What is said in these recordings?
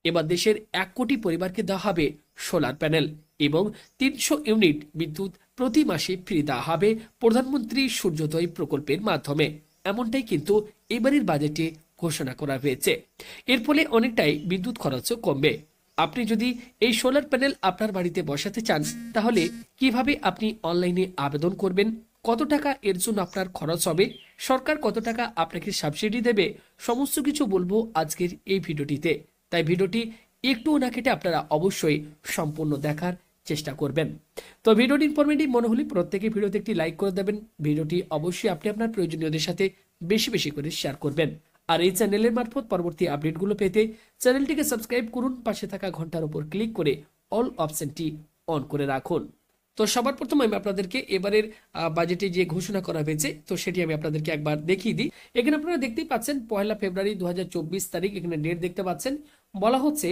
এবার দেশের 1 কোটি পরিবারকে দেওয়া হবে সোলার প্যানেল এবং 300 ইউনিট বিদ্যুৎ প্রতি মাসে ফ্রি দেওয়া হবে প্রধানমন্ত্রী সূর্যোদয় প্রকল্পের মাধ্যমে। এমনটাই কিন্তু এবারের বাজেটে ঘোষণা করা হয়েছে। এর ফলে অনেকটাই বিদ্যুৎ খরচও কমবে। আপনি যদি এই সোলার প্যানেল আপনার বাড়িতে বসাতে চান তাহলে কিভাবে আপনি অনলাইনে আবেদন করবেন, কত টাকা এর জন্য আপনার খরচ হবে, সরকার কত টাকা আপনাকে সাবসিডি দেবে, সমস্ত কিছু বলবো আজকের এই ভিডিওটিতে। তাই ভিডিওটি একটু না কেটে আপনারা অবশ্যই সম্পূর্ণ দেখার চেষ্টা করবেন। তো ভিডিওটি ইনফরমেটিভ মনে হলে প্রত্যেকে ভিডিওতে একটি লাইক করে দেবেন। ভিডিওটি অবশ্যই আপনি আপনার প্রয়োজনীয়দের সাথে বেশি বেশি করে শেয়ার করবেন। আর এই চ্যানেলের মারফত পরবর্তী আপডেটগুলো পেতে চ্যানেলটিকে সাবস্ক্রাইব করুন, পাশে থাকা ঘন্টার উপর ক্লিক করে অল অপশনটি অন করে রাখুন। তো সবার প্রথমে আমি আপনাদেরকে এবারের বাজেটে যে ঘোষণা করা হয়েছে তো সেটি আমি আপনাদেরকে একবার দেখিয়ে দিই। এখানে আপনারা দেখতেই পাচ্ছেন 1 ফেব্রুয়ারি 2024 তারিখ, এখানে ডেট দেখতে পাচ্ছেন। বলা হচ্ছে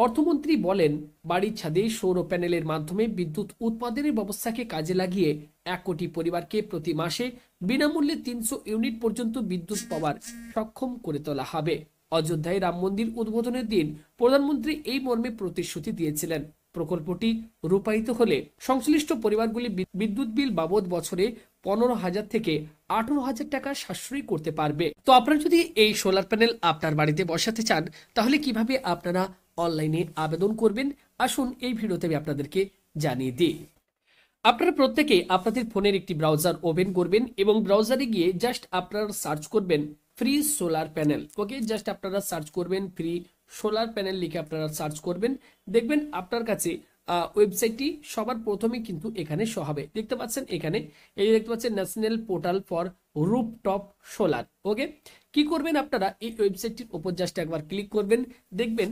অর্থমন্ত্রী বলেন বাড়ির ছাদে সৌর প্যানেলের মাধ্যমে বিদ্যুৎ উৎপাদনের ব্যবস্থাকে কাজে লাগিয়ে 1 কোটি পরিবারকে প্রতি মাসে বিনামূল্যে 300 ইউনিট পর্যন্ত বিদ্যুৎ পাওয়ার সক্ষম করে তোলা হবে। অযোধ্যায় রাম মন্দির উদ্বোধনের দিন প্রধানমন্ত্রী এই মর্মে প্রতিশ্রুতি দিয়েছিলেন। প্রকল্পটি রূপায়িত হলে সংশ্লিষ্ট পরিবারগুলি বিদ্যুৎ বিল বাবদ বছরে 15,000 থেকে 18,000 টাকা সাশ্রয় করতে পারবে। তো আপনারা যদি এই সোলার প্যানেল আপনার বাড়িতে বসাতে চান তাহলে কিভাবে আপনারা অনলাইনে আবেদন করবেন আসুন এই ভিডিওতে আমি আপনাদেরকে জানিয়ে দিই। আপনারা প্রত্যেকে আপনাদের ফোনের একটি ব্রাউজার ওপেন করবেন এবং ব্রাউজারে গিয়ে জাস্ট আপনারা সার্চ করবেন ফ্রি সোলার প্যানেল। ওকে, জাস্ট আপনারা সার্চ করবেন ফ্রি সোলার প্যানেল লিখে আপনারা সার্চ করবেন, দেখবেন আপনার কাছে ওয়েবসাইটটি সবার প্রথমে কিন্তু এখানে শো হবে। দেখতে পাচ্ছেন এখানে এই যে দেখতে পাচ্ছেন national portal for rooftop solar. Okay, কি করবেন আপনারা এই ওয়েবসাইটটির উপর জাস্ট একবার ক্লিক করবেন, দেখবেন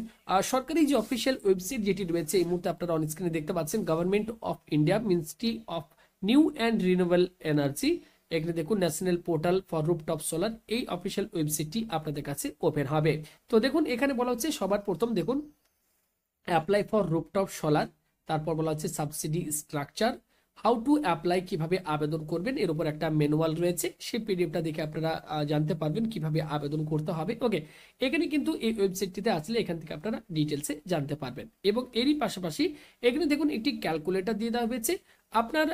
সরকারি যে অফিসিয়াল ওয়েবসাইট যেটি রয়েছে এই মুহূর্তে আপনারা অন স্ক্রিনে দেখতে পাচ্ছেন government of India ministry of new and renewable energy. এখানে দেখুন national portal for rooftop solar, এই অফিসিয়াল ওয়েবসাইটটি আপনাদের কাছে ওপেন হবে। তো দেখুন এখানে বলা হচ্ছে সবার প্রথম দেখুন অ্যাপ্লাই ফর রুফটপ সোলার, তারপর বলা হচ্ছে subsidy structure, how to apply, কিভাবে আবেদন করবেন এর উপর একটা ম্যানুয়াল রয়েছে, সেই পিডিএফটা দেখে আপনারা জানতে পারবেন কিভাবে আবেদন করতে হবে। ওকে, এখানে কিন্তু এই ওয়েবসাইটটিতে আসলে এখান থেকে আপনারা ডিটেলসে জানতে পারবেন। এবং এরই পাশাপাশি এখানে দেখুন একটি ক্যালকুলেটর দিয়ে দেওয়া হয়েছে। আপনার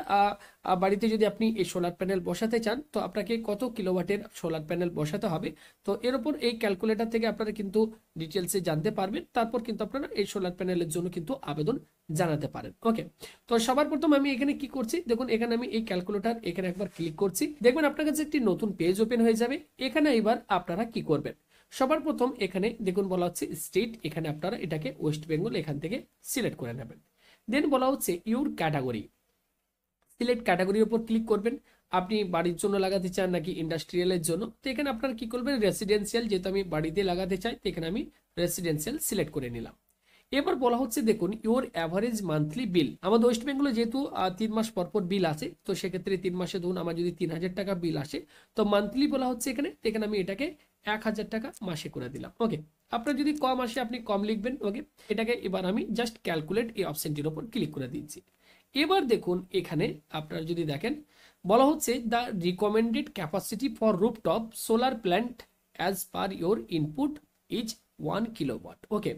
বাড়িতে যদি আপনি এই সোলার প্যানেল বসাতে চান তো আপনাকে কত কিলোওয়াটের সোলার প্যানেল বসাতে হবে, তো এর উপর এই ক্যালকুলেটর থেকে আপনারা কিন্তু ডিটেলসে জানতে পারবেন। তারপর কিন্তু আপনারা এই সোলার প্যানেলের জন্য কিন্তু আবেদন জানাতে পারেন। ওকে, তো সবার প্রথম আমি এখানে কি করছি দেখুন, এখানে আমি এই ক্যালকুলেটর এখানে একবার ক্লিক করছি, দেখবেন আপনার কাছে একটি নতুন পেজ ওপেন হয়ে যাবে। এখানে এবার আপনারা কি করবেন, সবার প্রথম এখানে দেখুন বলা হচ্ছে স্টেট, এখানে আপনারা এটাকে ওয়েস্ট বেঙ্গল এখান থেকে সিলেক্ট করে নেবেন। দেন বলা হচ্ছে ইউর ক্যাটাগরি, সিলেক্ট ক্যাটাগরির উপর ক্লিক করবেন। আপনি বাড়ির জন্য লাগাতে চান নাকি ইন্ডাস্ট্রিয়ালের জন্য, তো এখানে আপনারা কি করবেন রেসিডেন্সিয়াল, যেহেতু আমি বাড়িতে লাগাতে চাই তো এখানে আমি রেসিডেন্সিয়াল সিলেক্ট করে নিলাম। এবার বলা হচ্ছে দেখুন ইউর অ্যাভারেজ মান্থলি বিল, আমাদের ওয়েস্ট বেঙ্গলে যেহেতু 3 মাস পর পর বিল আসে, তো সেক্ষেত্রে 3 মাসে ধরুন আমার যদি 3,000 টাকা বিল আসে তো মান্থলি বলা হচ্ছে এখানে, এখানে আমি এটাকে 1,000 টাকা মাসে করে দিলাম। ওকে, আপনার যদি কম আসে আপনি কম লিখবেন। ওকে, এটাকে এবার আমি জাস্ট ক্যালকুলেট এই অপশনটির উপর ক্লিক করে দিচ্ছি। এবার দেখুন এখানে আপনারা যদি দেখেন বলা হচ্ছে the recommended capacity for rooftop solar plant as per your input is 1 kilowatt. Okay,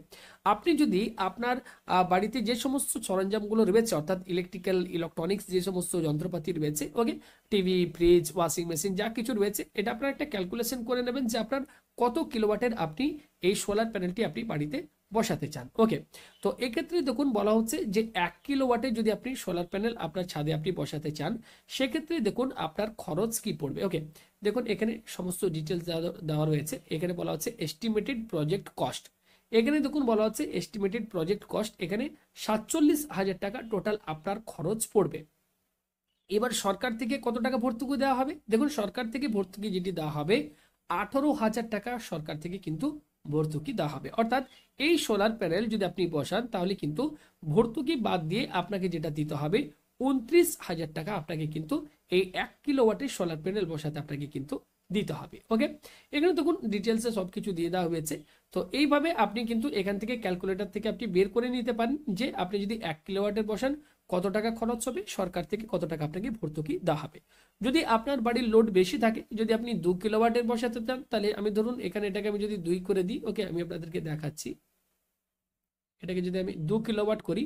আপনি যদি আপনার বাড়িতে যে সমস্ত সরঞ্জামগুলো রয়েছে অর্থাৎ ইলেকট্রনিক্স যে সমস্ত যন্ত্রপাতি রয়েছে, ওকে, টিভি, ফ্রিজ, ওয়াশিং মেশিন যা কিছু রয়েছে, এটা আপনারা একটা ক্যালকুলেশন করে নেবেন যে আপনার কত কিলোওয়াটের আপনি এই সোলার প্যানেলটি আপনি বাড়িতে বসাতে চান। ওকে, তো এক্ষেত্রে দেখুন বলা হচ্ছে যে 1 কিলোওয়াটের যদি আপনি সোলার প্যানেল আপনার ছাদে আপনি বসাতে চান সেক্ষেত্রে দেখুন আপনার খরচ কি পড়বে। ওকে, দেখুন এখানে সমস্ত ডিটেলস দেওয়া রয়েছে। এখানে বলা হচ্ছে এস্টিমেটেড প্রজেক্ট কস্ট, এখানে দেখুন বলা হচ্ছে এস্টিমেটেড প্রজেক্ট কস্ট, এখানে 47,000 টাকা টোটাল আপনার খরচ পড়বে। এবার সরকার থেকে কত টাকা ভর্তুকি দেওয়া হবে, দেখুন সরকার থেকে ভর্তুকি যেটি দেওয়া হবে 18,000 টাকা সরকার থেকে কিন্তু ভর্তুকি দেওয়া হবে। অর্থাৎ এই সোলার প্যানেল যদি আপনি বসান তাহলে কিন্তু ভর্তুকি বাদ দিয়ে আপনাকে যেটা দিতে হবে 29,000 টাকা আপনাকে কিন্তু এই 1 কিলোওয়াটের সোলার প্যানেল বসাতে আপনাকে কিন্তু দিতে হবে। ওকে, এখানে দেখুন ডিটেলসে সবকিছু দিয়ে দেওয়া হয়েছে। তো এইভাবে আপনি কিন্তু এখান থেকে ক্যালকুলেটর থেকে আপনি বের করে নিতে পারেন যে আপনি যদি 1 কিলোওয়াটের বসান কত টাকা খরচ হবে, সরকার থেকে কত টাকা আপনাকে ভর্তুকি দেওয়া হবে। যদি আপনার বাড়ির লোড বেশি থাকে, যদি আপনি 2 কিলোওয়াটের বসাতে চান তাহলে আমি ধরুন এখানে এটাকে আমি যদি 2 করে দিই, ওকে আমি আপনাদেরকে দেখাচ্ছি। এটাকে যদি আমি 2 কিলোওয়াট করি,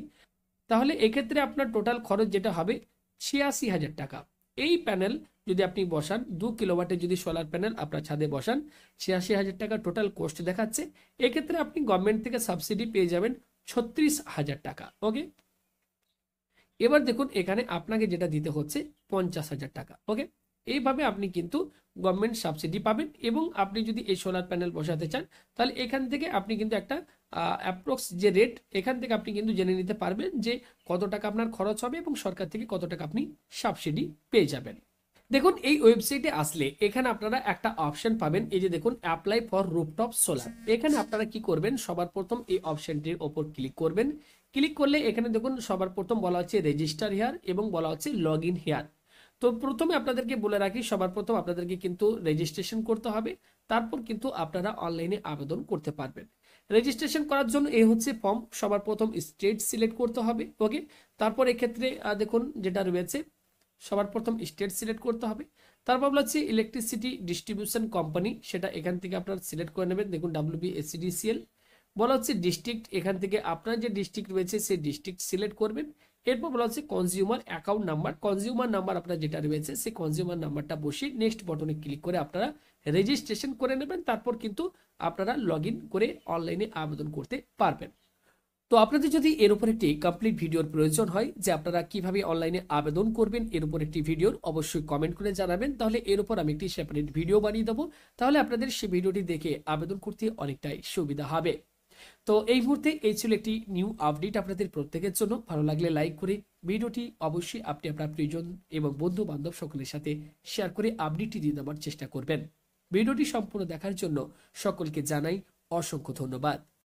তাহলে এক্ষেত্রে আপনার টোটাল খরচ যেটা হবে 86,000 টাকা। এই প্যানেল যদি আপনি বসান, 2 কিলোওয়াটের যদি সোলার প্যানেল আপনার ছাদে বসান, 86,000 টাকা টোটাল কোস্ট দেখাচ্ছে। এক্ষেত্রে আপনি গভর্নমেন্ট থেকে সাবসিডি পেয়ে যাবেন 36,000 টাকা। ওকে, এবার দেখুন এখানে আপনাকে যেটা দিতে হচ্ছে 50,000 টাকা। ওকে, এইভাবে আপনি কিন্তু গভর্নমেন্ট সাবসিডি পাবেন, এবং আপনি যদি এই সোলার প্যানেল বসাতে চান তাহলে এখান থেকে আপনি কিন্তু একটা অ্যাপ্রক্স যে রেট, এখান থেকে আপনি কিন্তু জেনে নিতে পারবেন যে কত টাকা আপনার খরচ হবে এবং সরকার থেকে কত টাকা আপনি সাবসিডি পেয়ে যাবেন। দেখুন এই ওয়েবসাইটে আসলে এখানে আপনারা একটা অপশন পাবেন, এই যে দেখুন অ্যাপ্লাই ফর রুফটপ সোলার। এখানে আপনারা কি করবেন, সবার প্রথম এই অপশনটির ওপর ক্লিক করবেন। ক্লিক করলে এখানে দেখুন সবার প্রথম বলা হচ্ছে রেজিস্টার হেয়ার এবং বলা হচ্ছে লগ ইন হেয়ার। তো প্রথমে আপনাদেরকে বলে রাখি, সবার প্রথম আপনাদেরকে কিন্তু রেজিস্ট্রেশন করতে হবে, তারপর কিন্তু আপনারা অনলাইনে আবেদন করতে পারবেন। রেজিস্ট্রেশন করার জন্য এই হচ্ছে ফর্ম, সবার প্রথম স্টেট সিলেক্ট করতে হবে। ওকে, তারপর এক্ষেত্রে দেখুন যেটা রয়েছে, সবার প্রথম স্টেট সিলেক্ট করতে হবে, তারপর বলা হচ্ছে ইলেকট্রিসিটি ডিস্ট্রিবিউশন কোম্পানি, সেটা এখান থেকে আপনারা সিলেক্ট করে নেবেন। দেখুন WBSCDCL। বলা হচ্ছে ডিস্ট্রিক্ট, এখান থেকে আপনার যে ডিস্ট্রিক্ট রয়েছে সেই ডিস্ট্রিক্ট সিলেক্ট করবেন। এরপর বলা হচ্ছে consumer account number, consumer number আপনার যেটা রয়েছে সেই কনজিউমার নাম্বারটা বসিয়ে নেক্সট বটনে ক্লিক করে আপনারা রেজিস্ট্রেশন করে নেবেন। তারপর কিন্তু আপনারা লগ ইন করে অনলাইনে আবেদন করতে পারবেন। তো আপনাদের যদি এর উপর একটি কমপ্লিট ভিডিওর প্রয়োজন হয় যে আপনারা কিভাবে অনলাইনে আবেদন করবেন, এর উপর একটি ভিডিওর অবশ্যই কমেন্ট করে জানাবেন, তাহলে এর উপর আমি একটি সেপারেট ভিডিও বানিয়ে দেবো। তাহলে আপনাদের সেই ভিডিওটি দেখে আবেদন করতে অনেকটাই সুবিধা হবে। তো এই মুহূর্তে এই ছিল একটি নিউ আপডেট আপনাদের প্রত্যেকের জন্য। ভালো লাগলে লাইক করে ভিডিওটি অবশ্যই আপনি আপনার প্রিয়জন এবং বন্ধু বান্ধব সকলের সাথে শেয়ার করে আপডেটটি দিয়ে দেওয়ার চেষ্টা করবেন। ভিডিওটি সম্পূর্ণ দেখার জন্য সকলকে জানাই অসংখ্য ধন্যবাদ।